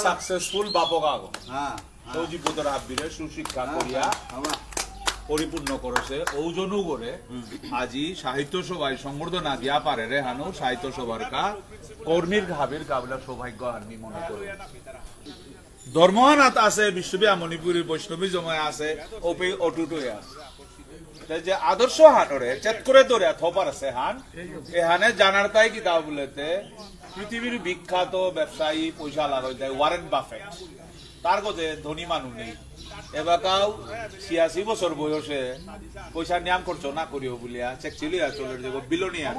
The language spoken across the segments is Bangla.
সাকসেসফুল বাপকাগ সৌজিপুতর হাবিরে সুশিক্ষা করিয়া পরিপূর্ণ করেছে ওজনু করে আজি সাহিত্য সভায় সংবর্ধনা দিয়া পারে রে হানু সাহিত্য সভার কা কর্মীর ভাবের কাবলা সৌভাগ্য আমি মনে করি ধর্মহানাত আছে বিশ্ববিয়া মণিপুরের বৈষ্ণবী জমায় আছে ওপে অটুট হয়ে আছে যে আদর্শ হানরে চেত করে ধরে থপার আছে হান এখানে জানার তাই কিতাব বলেতে পৃথিবীর বিখ্যাত ব্যবসায়ী পয়সা লাগাই যায় ওয়ারেন বাফেট তার কাছে ধনী মানুষ নেই এবাকাও 86 বছর বয়সে পয়সা নিয়াম করছো না করিও বলিয়া চেকচিলিয়া চলে যাব বিলোনিয়া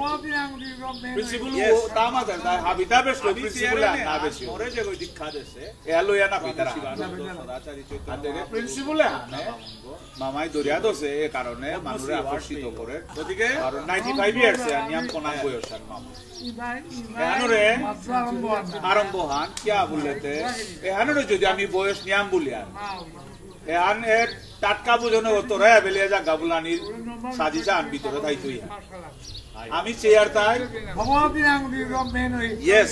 প্রিন্সিপাল তামাদার দা হাবিতা বেস্ট প্রিন্সিপাল না বেশি ওরে যে কই দীক্ষা দেছে এলোয়া না পিতারা সদাচারী চৈতন্য প্রিন্সিপাল মামাই দরিয়া দছে এই কারণে মানুষে আকর্ষিত করে ওদিকে 95 ইয়ার্স নিয়াম কোনা বয়স আর মামা এহানরে আরম্ভ হান কিয়া বললেতে এহানরে যদি আমি বয়স নিয়াম বলিয়া এহান এর টাটকা বুঝনে হতো রে বেলিয়া যা গাবুলানির সাজিসা আন ভিতরে থাইতই আমি চেয়ার তাই ইয়েস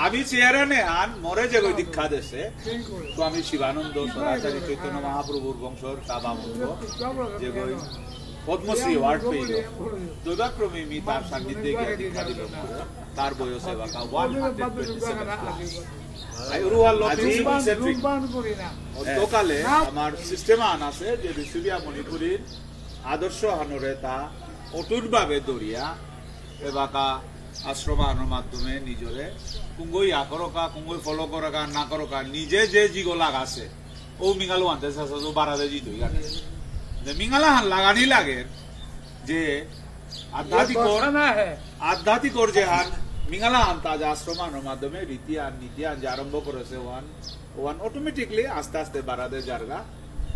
আমি চেয়ারে নে আন মরে যে কই দীক্ষা দেছে তো আমি শিবানন্দ সদাচারী চৈতন্য মহাপ্রভুর বংশর সাবামন্দ যে কই পদ্মশ্রী অ্যাওয়ার্ড পেল দুর্গাক্রমে আমি তার সান্নিধ্যে গিয়ে দীক্ষা দিল তার বয়সে বাকা 127 আমার সিস্টেম আন আছে যে বিশ্ববিয়া মণিপুরীর আদর্শ হানরে তা অটুট ভাবে দরিয়া এবাকা আশ্রমানোর মাধ্যমে নিজরে কুঙ্গই আকরকা কুঙ্গই ফলো করকা না করকা নিজে যে জিগোলাগ আছে ও মিগালো আনতে সাসো বারাদে জিতই গানে মিঙ্গালা হান লাগানি লাগে যে আধ্যাত্মিক যে হান মিঙ্গালা হান তাজ আশ্রমানোর মাধ্যমে রীতি আর নীতি আন যে আরম্ভ করেছে ওয়ান অটোমেটিকলি আস্তে আস্তে বাড়াতে জারগা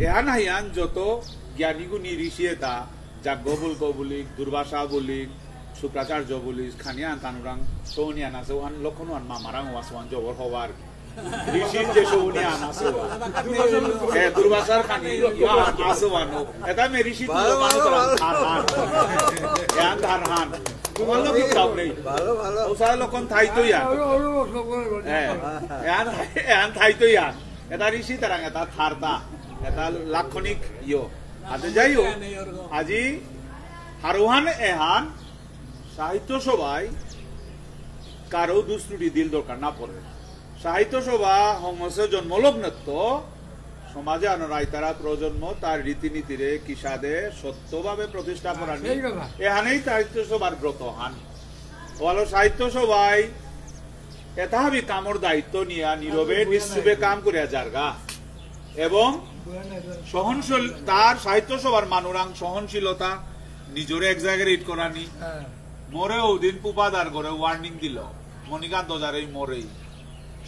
এহান হাইয়ান যত জ্ঞানীগুণী ঋষিয়ে তা যাজ্ঞ বলক বলিক দুর্বাসা বলিক শুক্রাচার্য বলিক খানিয়ান তানুরাং সৌনিয়ান আছে ওয়ান লক্ষণ ওয়ান মামারাং ওয়াস ওয়ান জবর হওয়ার ঋষির যে সৌনিয়ান আছে দুর্বাসার খানি আছে ওয়ানো এটা মে ঋষি ধার হান তোমার লোক কিতাব নেই ওসার লক্ষণ থাইতই আন থাইতই আন এটা ঋষি তারাং এটা থারতা এটা লাক্ষণিক ইয় আতে যাই হোক আজি হারোহান এহান সাহিত্য সভায় কারো দুষ্টি দিল দরকার না পড়ে সাহিত্য সভা হংসে জন্মলগ্নত্ব সমাজে আনরাই তারা প্রজন্ম তার রীতিনীতিরে কিসাদে সত্যভাবে প্রতিষ্ঠা করা এহানেই সাহিত্য সভার ব্রত হান ওয়ালো সাহিত্য সভায় এতাহাবি কামর দায়িত্ব নিয়া নীরবে নিশ্চুবে কাম করিয়া জারগা এবং সহনশীল তার সাহিত্য সভার মানুরাং সহনশীলতা নিজরে এক্সাগারেট করানি মরে ওদিন পুপাদার করে ওয়ার্নিং দিল মনিকান্ত দজারেই মরেই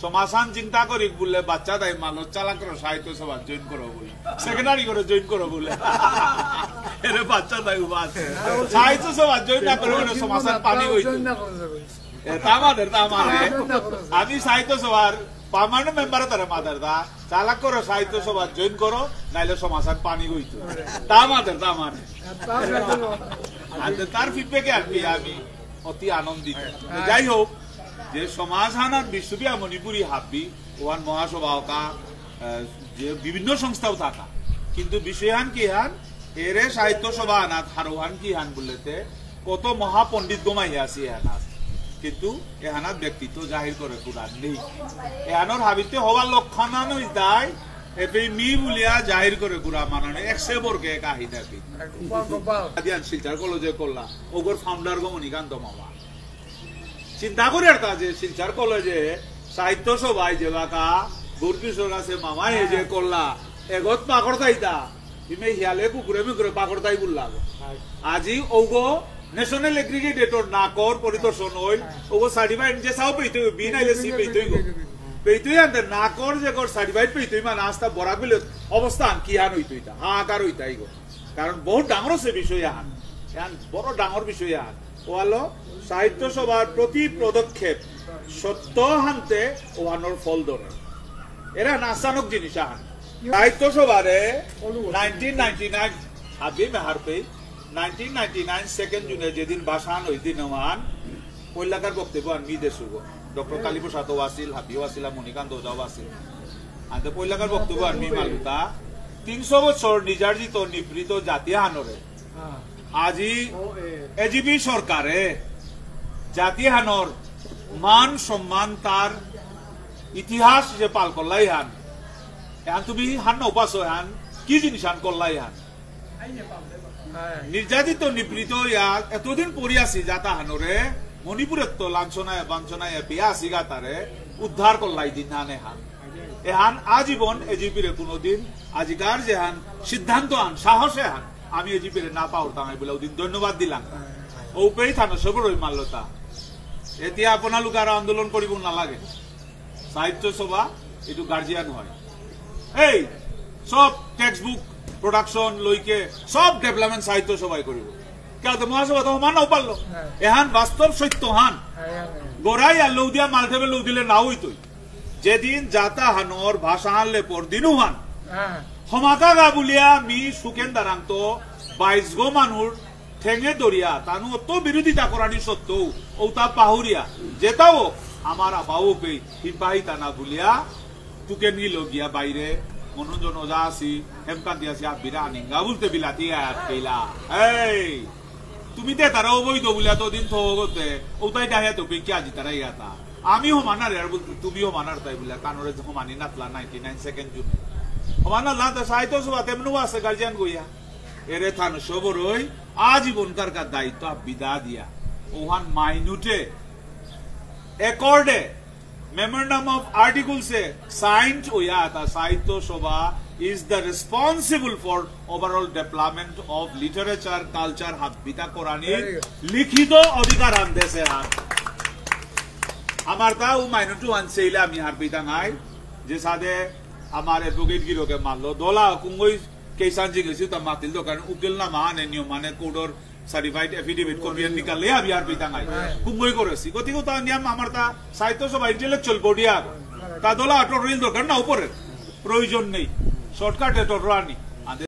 সমাসান চিন্তা করি বললে বাচ্চা তাই মানুষ চালা করো সাহিত্য সভা জয়েন করো বলে সেক্রেটারি করে জয়েন করো বলে এর বাচ্চা তাই উবাস সাহিত্য সভা জয়েন না করে সমাসান পানি হইতো তামাদের তামারে আমি সাহিত্য সভার পার্মানেন্ট মেম্বার তারা মাদার দা চালাক করো সাহিত্য সভা জয়েন করো নাইলে সমাসান পানি হইতো তামাদের তামারে তার ফিডব্যাকে আমি অতি আনন্দিত যাই হোক যে সমাজ হানার বিশ্ববিয়া মণিপুরী হাব্বি ওয়ান মহাসভা যে বিভিন্ন সংস্থাও থাকা কিন্তু বিষয়হান কি হান এরে সাহিত্য সভা আনাত হারোহান কি হান বললেতে কত মহাপণ্ডিত গোমাই আছে এহানাত কিন্তু এহানাত ব্যক্তিত্ব জাহির করে কুরান নেই এহানোর হাবিতে হওয়ার লক্ষণানো দায় এপে মি বুলিয়া জাহির করে গুড়া মানানে একশে বর্গে এক আহি থাকি শিলচার কলেজে করলা ওগর ফাউন্ডার গো মণিকান্ত মামা চিন্তা করে আর যে শিলচার কলেজে সাহিত্য সভায় যে বাকা গুরকিশোর আছে মামা এ যে করলা এগত পাকড় তাইতা ইমে হিয়ালে কুকুরে মিকুরে পাকড় তাই বললা আজি ওগো ন্যাশনাল এগ্রিগেটর না কর পরিদর্শন হইল ওগো সার্টিফাইড যে সাও পেইতে বি নাইলে সি পেইতেই গো পেইতেই আনতে না কর যে কর সার্টিফাইড পেইতেই মানে আস্তা বড়া বিলে অবস্থান কি হান হইতো এটা হাহাকার হইতাই গো কারণ বহুত ডাঙর সে বিষয় হান বড় ডাঙর বিষয় হান ওয়ালো সাহিত্য সভার প্রতি পদক্ষেপ সত্য হানতে ওয়ানোর ফল ধরে এরা নাসানক জিনিস হান সাহিত্য সভারে 1999 হাবি মেহার পে 1999 সেকেন্ড জুনে যেদিন ভাষণ ওই দিন ওয়ান পয়লাকার বক্তব্য আমি দেশুগো ডক্টর কালীপ্রসাদও আছিল, হাবিও আছিল, মণিকান্ত ওজাও আছিল। আনতে পয়লাকার বক্তব্য আমি মালুতা 300 বছর নির্যাতিত নিপীড়িত জাতি হানরে আজি এজিপি সরকারে জাতি হানর মান সম্মান তার ইতিহাস যে পাল করলাই হান এখন তুমি হান না উপাস হান কি জিনিস হান করলাই হান নির্যাতিত নিপীড়িত এতদিন পড়ি আছি যাতা হানরে মণিপুরের তো লাঞ্ছনায় বাঞ্ছনায় পেয়া আসি গা তারে উদ্ধার করলাই দিন হানে হান এহান আজীবন এজিপিরে কোনোদিন আজিকার যে হান সিদ্ধান্ত হান সাহসে হান আমি এজিপিরে না পাওরতাম বলে ওদিন ধন্যবাদ দিলাম ওপেই থানো সবরই মাল্যতা এতিয়া আপোনালোক আর আন্দোলন করিব নালাগে সাহিত্য সভা এটু গার্জিয়ান হয় এই সব টেক্সট বুক প্রোডাকশন লইকে সব ডেভেলপমেন্ট সাহিত্য সভায় করিব কেউ মহাসভা তো মানাও পারলো এহান বাস্তব সত্য হান গোড়াই আর লৌ দিয়া মালঠেবে লৌ দিলে না হইতই যেদিন যাতা হানর ভাষা হানলে পর দিনু হান হমাকা গা বুলিয়া মি সুকেন দারান্ত 22 গো মানুষ ঠেঙে দরিয়া তানু অত বিরোধিতা করানি সত্ত্বেও ওটা পাহুরিয়া যেটাও আমার আবাও পে হিপাহি টানা বুলিয়া তুকে নিল গিয়া বাইরে মনোরঞ্জন ওজা আসি হেমকান্তি আসি আবিরা আনিঙ্গা বলতে বিলাতি আটকেলা এই তুমি তে তারা অবৈধ বুলিয়া তো দিন থগতে ওটাই ডাহিয়া তো কি আজি তারাই গাতা আমি হমানার আর বলতে তুমিও মানার তাই বুলিয়া কানরে হমানি নাতলা 99 সেকেন্ড জুন হমানা লাতে সাহিত্য সভা তেমনও আছে গার্জিয়ান গইয়া এরে থান সবরই আজীবনকার কা দায়িত্ব বিদা দিয়া ওহান মাইনুটে একর্ডে मेमोरेंडम ऑफ आर्टिकल से साइंड होया था Sahitya Sabha is the responsible for overall development of literature culture हाबिता कोरानी लिखित अधिकार हम देशे हान हमार ता उ माइनटू आनसेइले आमी हाबिता नाइ जे सादे हमार एडवोकेट गिरो के मानलो दोला कुंगई केसान जी गसी त मातिल दो कारण उकिल ना माने नियम माने कोडर সার্টিফাইড এফিডেভিট কপিয়ান নিকালে আমি আর বিতাঙ্গাই কুঙ্গই করেছি গতিকে তা নিয়ম আমার তা সাহিত্য সভা ইন্টেলেকচুয়াল বডি আর তা দোলা অটো রিল দরকার না উপরে প্রয়োজন নেই শর্টকাটে টরানি